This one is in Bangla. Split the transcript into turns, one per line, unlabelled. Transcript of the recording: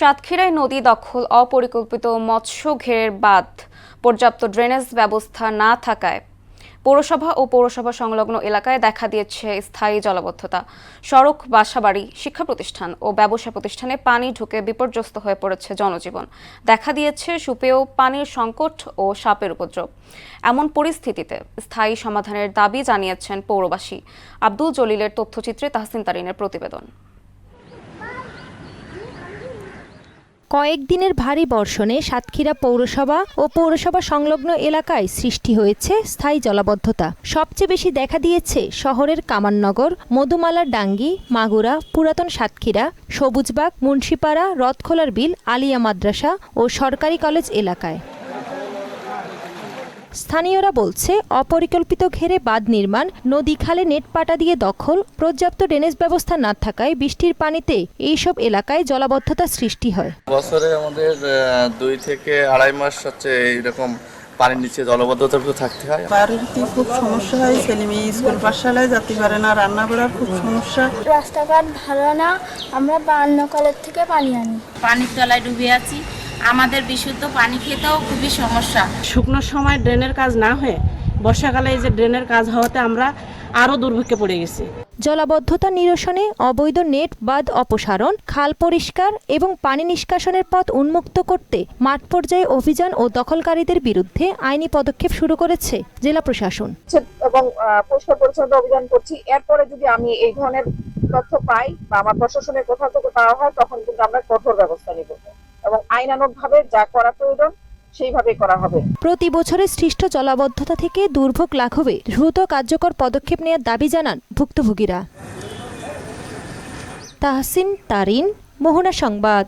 সাতক্ষীরায় নদী দখল, অপরিকল্পিত মৎস্য ঘেরের বাঁধ, পর্যাপ্ত ড্রেনেজ ব্যবস্থা না থাকায় পৌরসভা ও পৌরসভা সংলগ্ন এলাকায় দেখা দিয়েছে স্থায়ী জলাবদ্ধতা। সড়ক, বাসাবাড়ি, শিক্ষা প্রতিষ্ঠান ও ব্যবসা প্রতিষ্ঠানে পানি ঢুকে বিপর্যস্ত হয়ে পড়েছে জনজীবন। দেখা দিয়েছে সুপেয় পানির সংকট ও সাপের উপদ্রব। এমন পরিস্থিতিতে স্থায়ী সমাধানের দাবি জানিয়েছেন পৌরবাসী। আব্দুল জলিলের তথ্যচিত্রে তাহসিন তারিনের প্রতিবেদন।
কয়েকদিনের ভারী বর্ষণে সাতক্ষীরা পৌরসভা ও পৌরসভা সংলগ্ন এলাকায় সৃষ্টি হয়েছে স্থায়ী জলাবদ্ধতা। সবচেয়ে বেশি দেখা দিয়েছে শহরের কামাননগর, মধুমালার ডাঙ্গি, মাগুরা, পুরাতন সাতক্ষীরা, সবুজবাগ, মুন্সিপাড়া, রথখোলার বিল, আলিয়া মাদ্রাসা ও সরকারি কলেজ এলাকায়। স্থানীয়রা বলছে, অপরিকল্পিত ঘেরে বাঁধ নির্মাণ, নদী খালে নেট পাটা দিয়ে দখল, পর্যাপ্ত ড্রেনেজ ব্যবস্থা না থাকায় বৃষ্টির পানিতে এইসব এলাকায় জলাবদ্ধতা সৃষ্টি হয়।
বছরে আমাদের 2 থেকে 2.5 মাস হচ্ছে এইরকম পানির নিচে জলাবদ্ধতা থাকতে হয়।
বাড়িতে খুব সমস্যা হয়, ছেলে মেয়ে স্কুল পাঠশালায় যেতে পারে না, রান্না করার খুব সমস্যা।
রাস্তাঘাট ভালো না, আমরা অন্য কলের থেকে পানি আনি।
পানির তলায় ডুবে আছি, আমাদের বিশুদ্ধ পানি খেতেও খুবই সমস্যা।
শুকনো সময় ড্রেনের কাজ না হয়ে বর্ষাকালে এই যে ড্রেনের কাজ হওয়াতে আমরা আরও দুর্ভোগে পড়ে গেছি।
জলাবদ্ধতা নিরসনে অবৈধ নেট বাঁধ অপসারণ, খাল পরিষ্কার এবং পানি নিষ্কাশনের পথ উন্মুক্ত করতে মাঠ পর্যায়ে অভিযান ও দখলকারীদের বিরুদ্ধে আইনি পদক্ষেপ শুরু করেছে জেলা প্রশাসন
এবং পরিষ্কার পরিচ্ছন্নতা অভিযান করছি। এরপরে যদি আমি এই ধরনের তথ্য পাই বা আমার প্রশাসনের কোথাও থেকে পাওয়া হয়, তখন কিন্তু আমরা কঠোর ব্যবস্থা নিব এবং আইনানুগভাবে যা করা প্রয়োজন সেইভাবে করা হবে।
প্রতি বছরের সৃষ্ট জলাবদ্ধতা থেকে দুর্ভোগ লাঘবে দ্রুত কার্যকর পদক্ষেপ নেওয়ার দাবি জানান ভুক্তভোগীরা। তাহসিন তারিন, মোহনা সংবাদ।